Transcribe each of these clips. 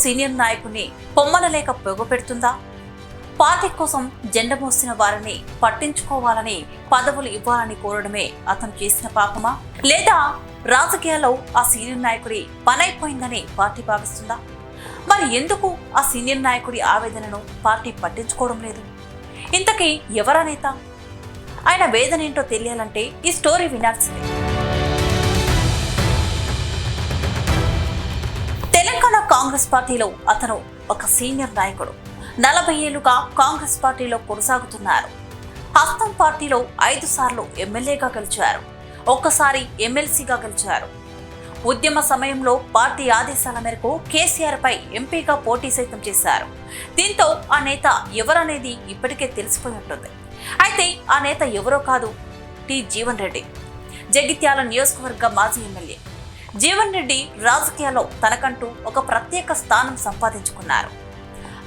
Senior నాయకుని పొమ్మనలేక పొగపెడుతుందా? Party కోసం జెండ మోసిన వారిని పట్టించుకోవాలని, పదవులు ఇవ్వాలని కోరడమే అతను చేసిన పాపమా? లేదా రాజకీయాల్లో ఆ సీనియర్ నాయకుడి పనైపోయిందని పార్టీ భావిస్తుందా? మరి ఎందుకు ఆ సీనియర్ నాయకుడి ఆవేదనను పార్టీ పట్టించుకోవడం లేదు? ఇంతకీ ఎవరా నేత? ఆయన వేదన ఏంటో తెలియాలంటే ఈ స్టోరీ వినాల్సిందే. తెలంగాణ కాంగ్రెస్ పార్టీలో అతను ఒక సీనియర్ నాయకుడు. 40 ఏళ్లుగా కాంగ్రెస్ పార్టీలో కొనసాగుతున్నారు. హస్తం పార్టీలో 5 సార్లు ఎమ్మెల్యేగా గెలిచారు. ఒక్కసారి ఎమ్మెల్సీగా గెలిచారు. ఉద్యమ సమయంలో పార్టీ ఆదేశాల మేరకు కేసీఆర్ పై ఎంపీగా పోటీ సైతం చేశారు. దీంతో ఆ నేత ఎవరనేది ఇప్పటికే తెలిసిపోయి ఉంటుంది. అయితే ఆ నేత ఎవరో కాదు, టి జీవన్ రెడ్డి. జగిత్యాల నియోజకవర్గ మాజీ ఎమ్మెల్యే జీవన్ రెడ్డి రాజకీయాల్లో తనకంటూ ఒక ప్రత్యేక స్థానం సంపాదించుకున్నారు.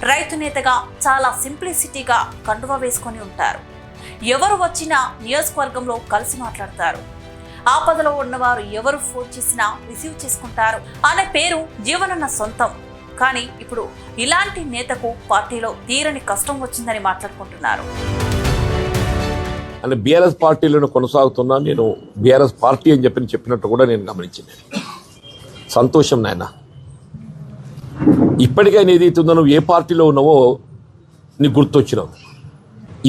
రైతు నేతగా చాలా సింప్లిసిటీగా కండువా వేసుకొని ఉంటారు. ఎవరు వచ్చినా నియోజకవర్గంలో కలిసి మాట్లాడతారు. ఆపదలో ఉన్నవారు ఎవరు ఫోన్ చేసినా రిసీవ్ చేసుకుంటారు అనే పేరు జీవనన్న సొంతం. కానీ ఇప్పుడు ఇలాంటి నేతకు పార్టీలో తీరని కష్టం వచ్చిందని మాట్లాడుకుంటున్నారు. అంటే బీఆర్ఎస్ పార్టీలను కొనసాగుతున్నా, నేను బీఆర్ఎస్ పార్టీ అని చెప్పినట్టు కూడా నేను గమనించింది. సంతోషం నాయన. ఇప్పటికైనా ఏదైతుందో నువ్వు ఏ పార్టీలో ఉన్నావో నీకు గుర్తొచ్చినావు.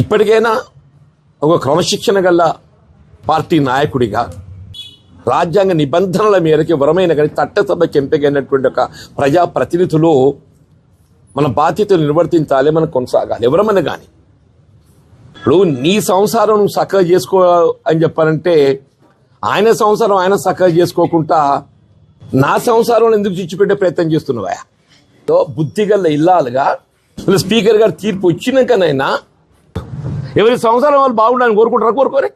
ఇప్పటికైనా ఒక క్రమశిక్షణ గల పార్టీ నాయకుడిగా రాజ్యాంగ నిబంధనల మేరకు ఎవరమైనా కానీ చట్టసభకి ఎంపికైనటువంటి ఒక ప్రజాప్రతినిధులు మన బాధ్యతలు నిర్వర్తించాలి, మనం కొనసాగాలి. ఎవరమైనా కానీ ఇప్పుడు నీ సంసారం నువ్వు చక్కగా చేసుకో అని చెప్పాలంటే ఆయన సంసారం ఆయన చక్కగా చేసుకోకుండా నా సంసారం ఎందుకు చిచ్చిపెట్టే ప్రయత్నం చేస్తున్నావా? బుద్ధిగల్ల ఇల్లాలుగా స్పీకర్ గారు తీర్పు వచ్చినాకనైనా ఎవరి సంసారం వాళ్ళు బాగుండాలని కోరుకోరే.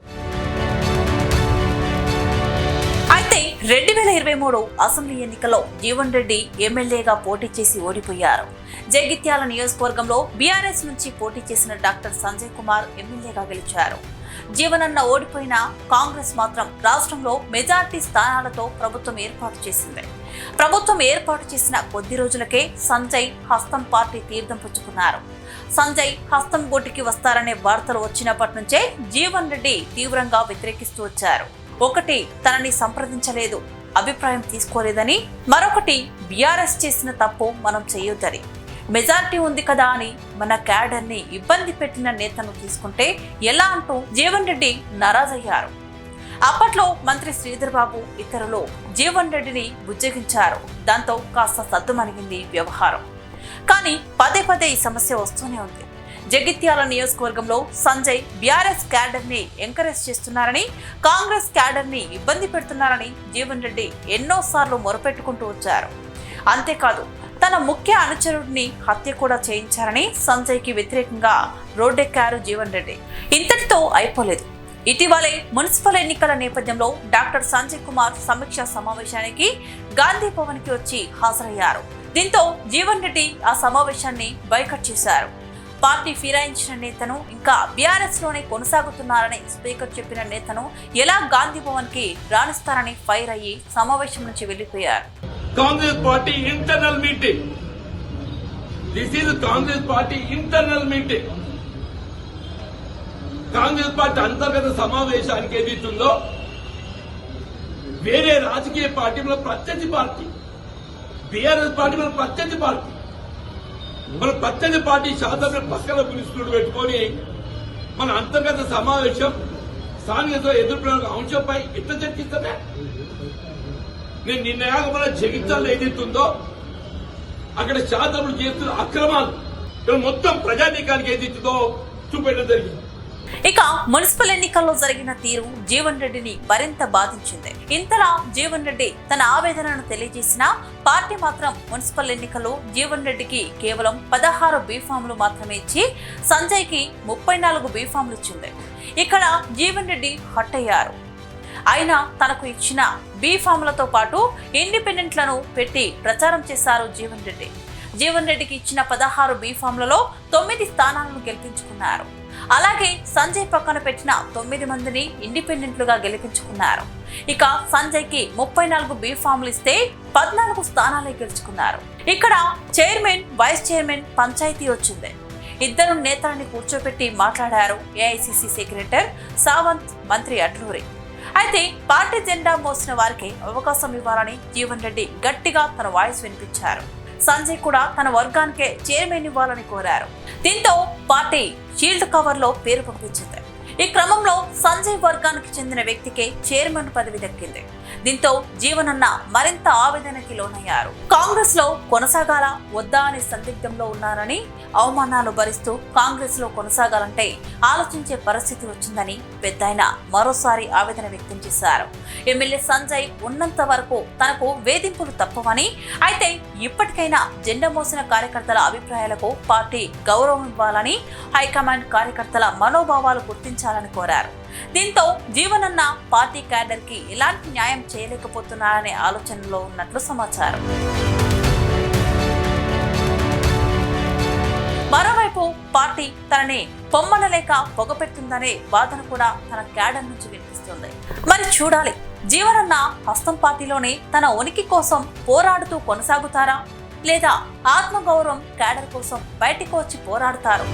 అయితే 2023 అసెంబ్లీ ఎన్నికల్లో జీవన్ రెడ్డి ఎమ్మెల్యేగా పోటీ చేసి ఓడిపోయారు. జగిత్యాల నియోజకవర్గంలో బీఆర్ఎస్ నుంచి పోటీ చేసిన డాక్టర్ సంజయ్ కుమార్ ఎమ్మెల్యేగా గెలిచారు. జీవనన్న ఓడిపోయిన కాంగ్రెస్ మాత్రం రాష్ట్రంలో మెజార్టీ స్థానాలతో ప్రభుత్వం ఏర్పాటు చేసింది. ప్రభుత్వం ఏర్పాటు చేసిన కొద్ది రోజులకే సంజయ్ హస్తం పార్టీ తీర్థం పుచ్చుకున్నారు. సంజయ్ హస్తం గోటికి వస్తారనే వార్తలు వచ్చినప్పటి నుంచే జీవన్ రెడ్డి తీవ్రంగా వ్యతిరేకిస్తూ వచ్చారు. ఒకటి, తనని సంప్రదించలేదు, అభిప్రాయం తీసుకోలేదని, మరొకటి బీఆర్ఎస్ చేసిన తప్పు మనం చేయొద్దని, మెజార్టీ ఉంది కదా అని మన క్యాడర్ ని ఇబ్బంది పెట్టిన నేతను తీసుకుంటే ఎలా అంటూ జీవన్ రెడ్డి నారాజయ్యారు. అప్పట్లో మంత్రి శ్రీధర్ బాబు ఇతరులు జీవన్ రెడ్డిని బుజ్జగించారు. దాంతో కాస్త సద్దుమణిగింది వ్యవహారం. కానీ పదే పదే ఈ సమస్య వస్తూనే ఉంది. జగిత్యాల నియోజకవర్గంలో సంజయ్ బీఆర్ఎస్ క్యాడర్ ని ఎంకరేజ్ చేస్తున్నారని, కాంగ్రెస్ క్యాడర్ ని ఇబ్బంది పెడుతున్నారని జీవన్ రెడ్డి ఎన్నోసార్లు మొరపెట్టుకుంటూ వచ్చారు. అంతేకాదు, తన ముఖ్య అనుచరుడిని హత్య కూడా చేయించారని సంజయ్ కి వ్యతిరేకంగా రోడ్డెక్కారు జీవన్ రెడ్డి. ఇంతటితో అయిపోలేదు. ఇటీవలే మున్సిపల్ ఎన్నికల నేపథ్యంలో డాక్టర్ సంజయ్ కుమార్ సమీక్షా సమావేశానికి గాంధీ భవన్ కి వచ్చి హాజరయ్యారు. దీంతో జీవన్ రెడ్డి ఆ సమావేశాన్ని బైకట్ చేశారు. పార్టీ ఫిరాయించిన నేతను, ఇంకా బీఆర్ఎస్ లోనే కొనసాగుతున్నారని స్పీకర్ చెప్పిన నేతను ఎలా గాంధీ భవన్ కి రాణిస్తారని ఫైర్ అయ్యి సమావేశం నుంచి వెళ్లిపోయారు. Congress party internal meeting. This is Congress party internal meeting. Congress party అంతర్గత సమావేశానికి ఏదైతుందో వేరే రాజకీయ పార్టీ మన ప్రత్యర్థి పార్టీ, బీఆర్ఎస్ పార్టీ మన ప్రత్యర్థి పార్టీ, మన ప్రత్యర్థి పార్టీ శాసన పక్కన పిలుస్తుడు పెట్టుకొని మన అంతర్గత సమావేశం స్థానిక ఎదుర్కొన్న అంశంపై ఎట్లా చర్చిస్తామే? నేను నిన్నయాక మన జగిత్యాలలో ఏదైతుందో అక్కడ శాసనసభ్యులు చేస్తున్న అక్రమాలు మొత్తం ప్రజానీకానికి ఏదైతుందో చూపెట్టడం జరిగింది. ఇక మున్సిపల్ ఎన్నికల్లో జరిగిన తీరు జీవన్ రెడ్డిని మరింత బాధించింది. ఇంతలా జీవన్ రెడ్డి తన ఆవేదనను తెలియజేసినా పార్టీ మాత్రం మున్సిపల్ ఎన్నికల్లో జీవన్ రెడ్డికి కేవలం 16 బీఫామ్లు మాత్రమే ఇచ్చి సంజయ్ కి 34 బీఫామ్లు ఇచ్చింది. ఇక్కడ జీవన్ రెడ్డి హట్ అయ్యారు. అయినా తనకు ఇచ్చిన బీఫామ్లతో పాటు ఇండిపెండెంట్లను పెట్టి ప్రచారం చేశారు జీవన్ రెడ్డి. జీవన్ రెడ్డికి ఇచ్చిన 16 బీఫామ్లలో 9 స్థానాలను గెలిపించుకున్నారు. అలాగే సంజయ్ పక్కన పెట్టిన 9 మందిని ఇండిపెండెంట్లుగా గెలిపించుకున్నారు. ఇక సంజయ్ కి 34 బీ ఫామ్లు ఇస్తే 14 స్థానాలే గెలుచుకున్నారు. ఇక్కడ చైర్మన్, వైస్ చైర్మన్ పంచాయతీ వచ్చింది. ఇద్దరు నేతలని కూర్చోబెట్టి మాట్లాడారు ఏఐసిసి సెక్రటరీ సావంత్, మంత్రి అట్లూరి. అయితే పార్టీ జెండా మోసిన వారికి అవకాశం ఇవ్వాలని జీవన్ రెడ్డి గట్టిగా తన వాయిస్ వినిపించారు. సంజయ్ కూడా తన వర్గానికే చైర్మన్ ఇవ్వాలని కోరారు. దీంతో పార్టీ షీల్డ్ కవర్ లో పేరు పంపించింది. ఈ క్రమంలో సంజయ్ వర్గానికి చెందిన వ్యక్తికే చైర్మన్ పదవి దక్కింది. దీంతో జీవన్ అన్న మరింత ఆవేదనకి లోనయ్యారు. కాంగ్రెస్ లో కొనసాగాలా వద్దా అనే సందిగ్ధంలో ఉన్నారని, అవమానాలు భరిస్తూ కాంగ్రెస్ లో కొనసాగాలంటే ఆలోచించే పరిస్థితి వచ్చిందని పెద్దాయన మరోసారి ఆవేదన వ్యక్తం చేశారు. ఎమ్మెల్యే సంజయ్ ఉన్నంత వరకు తనకు వేధింపులు తప్పవని, అయితే ఇప్పటికైనా జెండా మోసిన కార్యకర్తల అభిప్రాయాలకు పార్టీ గౌరవం ఇవ్వాలని, హైకమాండ్ కార్యకర్తల మనోభావాలు గుర్తించాలని కోరారు. దీంతో జీవన్ అన్న పార్టీ క్యాడర్ కి ఎలాంటి న్యాయం చేయలేకపోతున్నారనే ఆలోచనలో ఉన్నట్లు సమాచారం. మరోవైపు పార్టీ తనని పొమ్మనలేక పొగపెడుతుందనే వాదన కూడా తన క్యాడర్ నుంచి వినిపిస్తుంది. మరి చూడాలి, జీవన్ అన్న హస్తం పార్టీలోనే తన ఉనికి కోసం పోరాడుతూ కొనసాగుతారా, లేదా ఆత్మగౌరవం క్యాడర్ కోసం బయటికి వచ్చి పోరాడతారు?